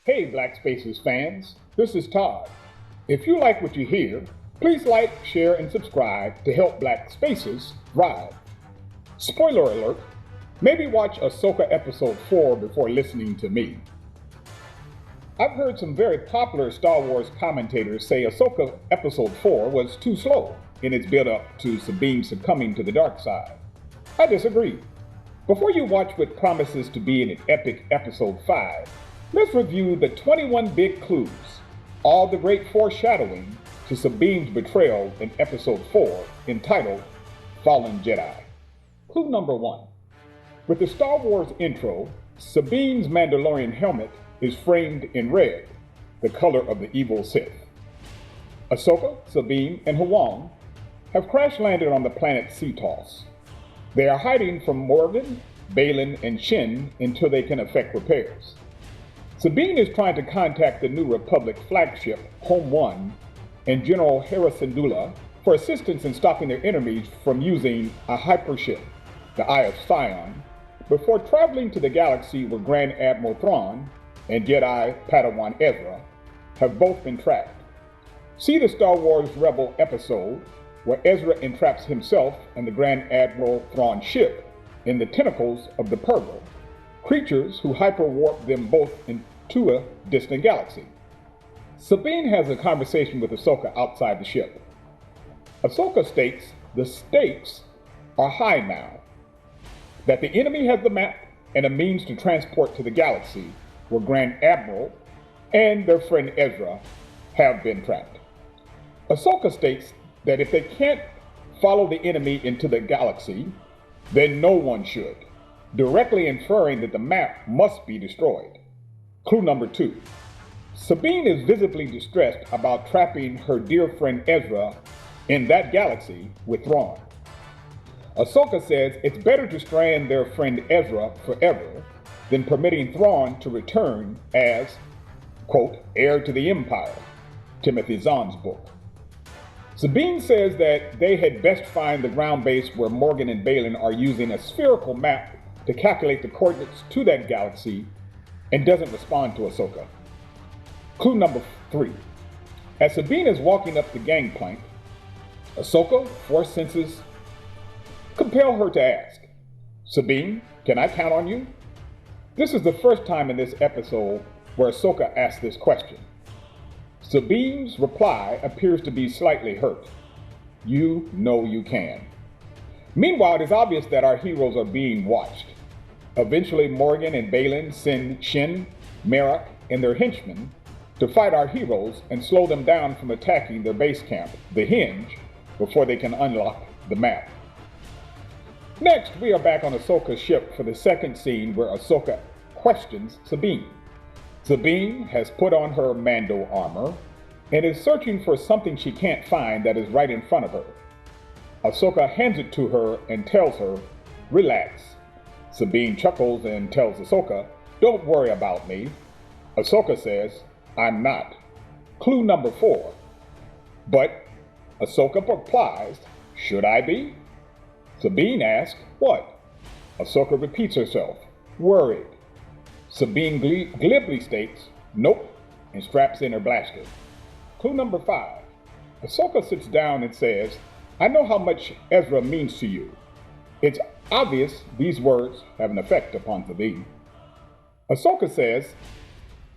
Hey Black Spaces fans, this is Todd. If you like what you hear, please like, share, and subscribe to help Black Spaces thrive. Spoiler alert, maybe watch Ahsoka episode 4 before listening to me. I've heard some very popular Star Wars commentators say Ahsoka episode 4 was too slow in its build-up to Sabine succumbing to the dark side. I disagree. Before you watch what promises to be an epic episode 5, let's review the 21 big clues, all the great foreshadowing to Sabine's betrayal in episode 4, entitled Fallen Jedi. Clue number 1. With the Star Wars intro, Sabine's Mandalorian helmet is framed in red, the color of the evil Sith. Ahsoka, Sabine, and Huang have crash-landed on the planet Cetos. They are hiding from Morgan, Baylan, and Shin until they can effect repairs. Sabine is trying to contact the New Republic flagship, Home One, and General Harrisandula for assistance in stopping their enemies from using a hypership, the Eye of Sion, before traveling to the galaxy where Grand Admiral Thrawn and Jedi Padawan Ezra have both been trapped. See the Star Wars Rebel episode where Ezra entraps himself and the Grand Admiral Thrawn's ship in the tentacles of the Purgle, creatures who hyperwarp them both into a distant galaxy. Sabine has a conversation with Ahsoka outside the ship. Ahsoka states the stakes are high now, that the enemy has the map and a means to transport to the galaxy where Grand Admiral and their friend Ezra have been trapped. Ahsoka states that if they can't follow the enemy into the galaxy, then no one should, directly inferring that the map must be destroyed. Clue number 2. Sabine is visibly distressed about trapping her dear friend Ezra in that galaxy with Thrawn. Ahsoka says it's better to strand their friend Ezra forever than permitting Thrawn to return as, quote, heir to the Empire, Timothy Zahn's book. Sabine says that they had best find the ground base where Morgan and Baylan are using a spherical map to calculate the coordinates to that galaxy, and doesn't respond to Ahsoka. Clue number 3. As Sabine is walking up the gangplank, Ahsoka, force senses compel her to ask, Sabine, can I count on you? This is the first time in this episode where Ahsoka asks this question. Sabine's reply appears to be slightly hurt. You know you can. Meanwhile, it is obvious that our heroes are being watched. Eventually, Morgan and Baylan send Shin, Merrick, and their henchmen to fight our heroes and slow them down from attacking their base camp, the Hinge, before they can unlock the map. Next, we are back on Ahsoka's ship for the second scene where Ahsoka questions Sabine. Sabine has put on her Mando armor and is searching for something she can't find that is right in front of her. Ahsoka hands it to her and tells her, relax. Sabine chuckles and tells Ahsoka, don't worry about me. Ahsoka says, I'm not. Clue number 4. But Ahsoka replies, should I be? Sabine asks, what? Ahsoka repeats herself, worried. Sabine glibly states, nope, and straps in her blaster. Clue number 5. Ahsoka sits down and says, I know how much Ezra means to you. It's obvious these words have an effect upon Sabine. Ahsoka says,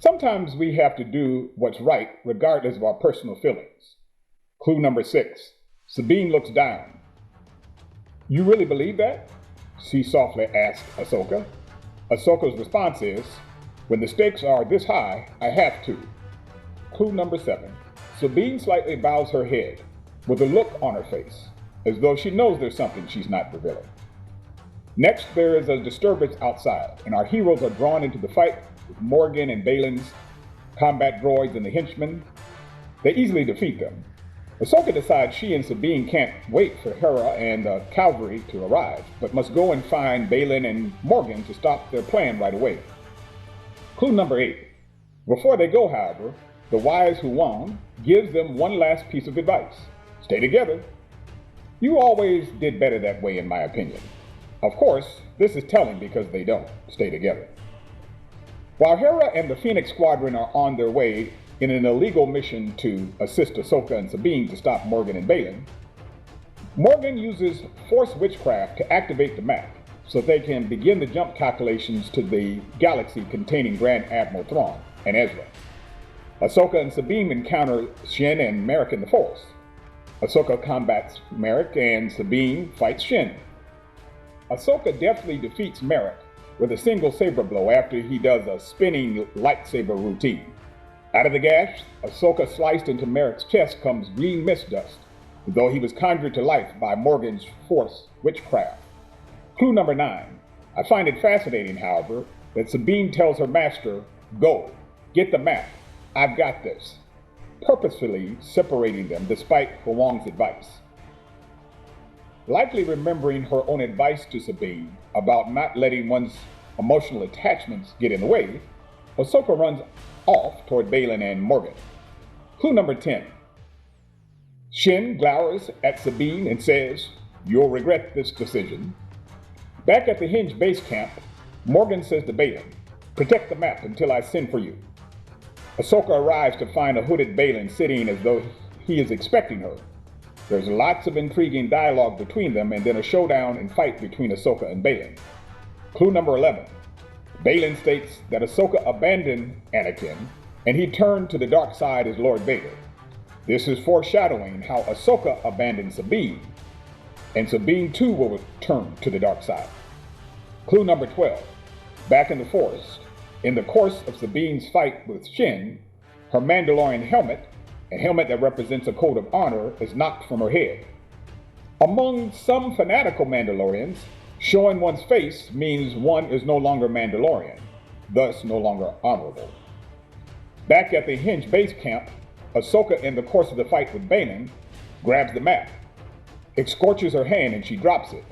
sometimes we have to do what's right regardless of our personal feelings. Clue number 6. Sabine looks down. You really believe that? She softly asks Ahsoka. Ahsoka's response is, when the stakes are this high, I have to. Clue number 7. Sabine slightly bows her head with a look on her face, as though she knows there's something she's not revealing. Next, there is a disturbance outside, and our heroes are drawn into the fight with Morgan and Baylan's combat droids and the henchmen. They easily defeat them. Ahsoka decides she and Sabine can't wait for Hera and the cavalry to arrive, but must go and find Baylan and Morgan to stop their plan right away. Clue number 8. Before they go, however, the wise Huang gives them one last piece of advice. Stay together. You always did better that way, in my opinion. Of course, this is telling because they don't stay together. While Hera and the Phoenix Squadron are on their way in an illegal mission to assist Ahsoka and Sabine to stop Morgan and Baylan, Morgan uses Force witchcraft to activate the map so they can begin the jump calculations to the galaxy containing Grand Admiral Thrawn and Ezra. Ahsoka and Sabine encounter Shin and Merrick in the Force. Ahsoka combats Merrick and Sabine fights Shin. Ahsoka deftly defeats Merrick with a single saber blow after he does a spinning lightsaber routine. Out of the gash, Ahsoka sliced into Merrick's chest comes green mist dust, though he was conjured to life by Morgan's Force witchcraft. Clue number 9. I find it fascinating, however, that Sabine tells her master, "Go, get the map, I've got this," purposefully separating them despite Huang's advice. Likely remembering her own advice to Sabine about not letting one's emotional attachments get in the way, Ahsoka runs off toward Baylan and Morgan. Clue number 10. Shin glowers at Sabine and says, "You'll regret this decision." Back at the Hinge base camp, Morgan says to Baylan, "Protect the map until I send for you." Ahsoka arrives to find a hooded Baylan sitting as though he is expecting her. There's lots of intriguing dialogue between them and then a showdown and fight between Ahsoka and Baylan. Clue number 11. Baylan states that Ahsoka abandoned Anakin and he turned to the dark side as Lord Vader. This is foreshadowing how Ahsoka abandoned Sabine, and Sabine too will return to the dark side. Clue number 12. Back in the forest, in the course of Sabine's fight with Shin, her Mandalorian helmet, a helmet that represents a code of honor, is knocked from her head. Among some fanatical Mandalorians, showing one's face means one is no longer Mandalorian, thus no longer honorable. Back at the Hinge base camp, Ahsoka, in the course of the fight with Baylan, grabs the map. It scorches her hand and she drops it,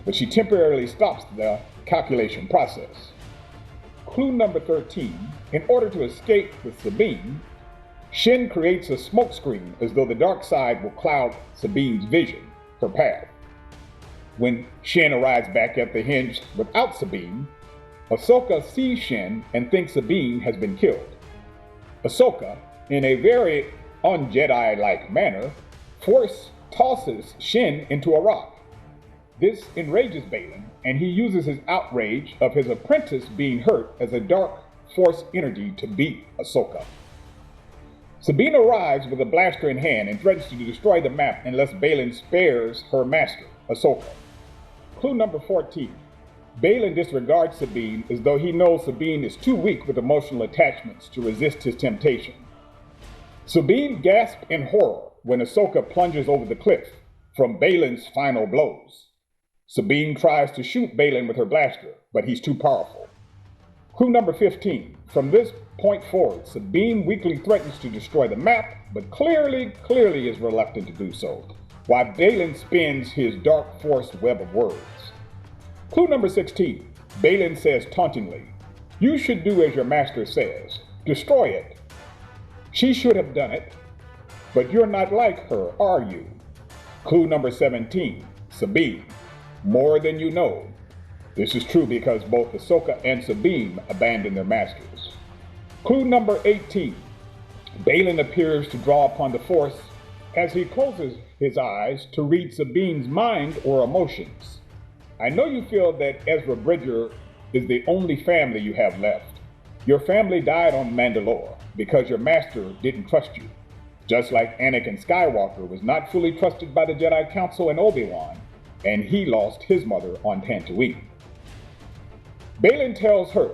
but she temporarily stops the calculation process. Clue number 13. In order to escape with Sabine, Shin creates a smokescreen as though the dark side will cloud Sabine's vision, her path. When Shin arrives back at the Hinge without Sabine, Ahsoka sees Shin and thinks Sabine has been killed. Ahsoka, in a very un-Jedi-like manner, Force tosses Shin into a rock. This enrages Baylan, and he uses his outrage of his apprentice being hurt as a dark Force energy to beat Ahsoka. Sabine arrives with a blaster in hand and threatens to destroy the map unless Baylan spares her master, Ahsoka. Clue number 14. Baylan disregards Sabine as though he knows Sabine is too weak with emotional attachments to resist his temptation. Sabine gasps in horror when Ahsoka plunges over the cliff from Baylan's final blows. Sabine tries to shoot Baylan with her blaster, but he's too powerful. Clue number 15. From this point forward, Sabine weakly threatens to destroy the map, but clearly is reluctant to do so, while Baylan spins his dark force web of words. Clue number 16. Baylan says tauntingly, "You should do as your master says. Destroy it. She should have done it, but you're not like her, are you?" Clue number 17. Sabine, more than you know. This is true because both Ahsoka and Sabine abandoned their masters. Clue number 18. Baylan appears to draw upon the Force as he closes his eyes to read Sabine's mind or emotions. I know you feel that Ezra Bridger is the only family you have left. Your family died on Mandalore because your master didn't trust you, just like Anakin Skywalker was not fully trusted by the Jedi Council and Obi-Wan, and he lost his mother on Tatooine. Baylan tells her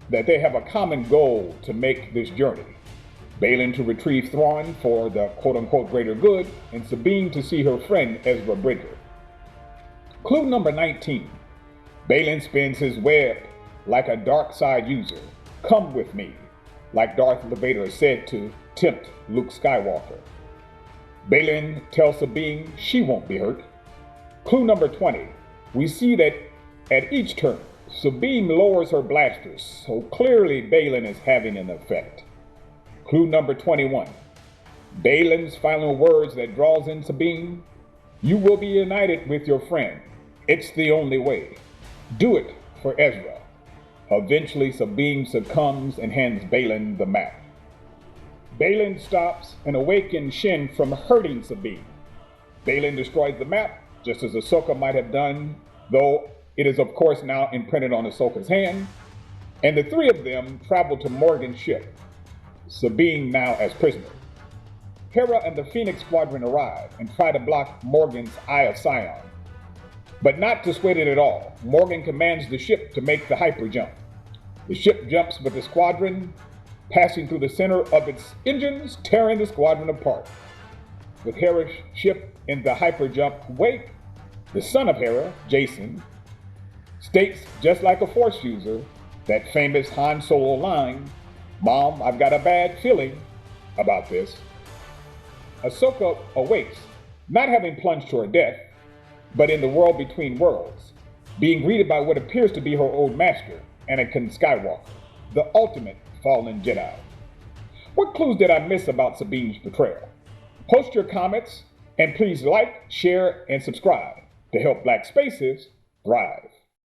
that they have a common goal to make this journey. Baylan to retrieve Thrawn for the quote-unquote greater good, and Sabine to see her friend Ezra Bridger. Clue number 19. Baylan spins his web like a Darkside user. Come with me, like Darth Vader said to tempt Luke Skywalker. Baylan tells Sabine she won't be hurt. Clue number 20. We see that at each turn, Sabine lowers her blasters, so clearly Baylan is having an effect. Clue number 21. Baylan's final words that draws in Sabine. You will be united with your friend. It's the only way. Do it for Ezra. Eventually, Sabine succumbs and hands Balin the map. Balin stops and awakens Shin from hurting Sabine. Balin destroys the map, just as Ahsoka might have done, though it is of course now imprinted on Ahsoka's hand, and the three of them travel to Morgan's ship, Sabine now as prisoner. Hera and the Phoenix Squadron arrive and try to block Morgan's Eye of Sion. But not dissuaded at all, Morgan commands the ship to make the hyper jump. The ship jumps with the squadron, passing through the center of its engines, tearing the squadron apart. With Hera's ship in the hyper jump wake, the son of Hera, Jason, states, just like a Force user, that famous Han Solo line, "Mom, I've got a bad feeling about this." Ahsoka awakes, not having plunged to her death, but in the world between worlds, being greeted by what appears to be her old master, Anakin Skywalker, the ultimate fallen Jedi. What clues did I miss about Sabine's betrayal? Post your comments, and please like, share, and subscribe to help Black Spaces thrive.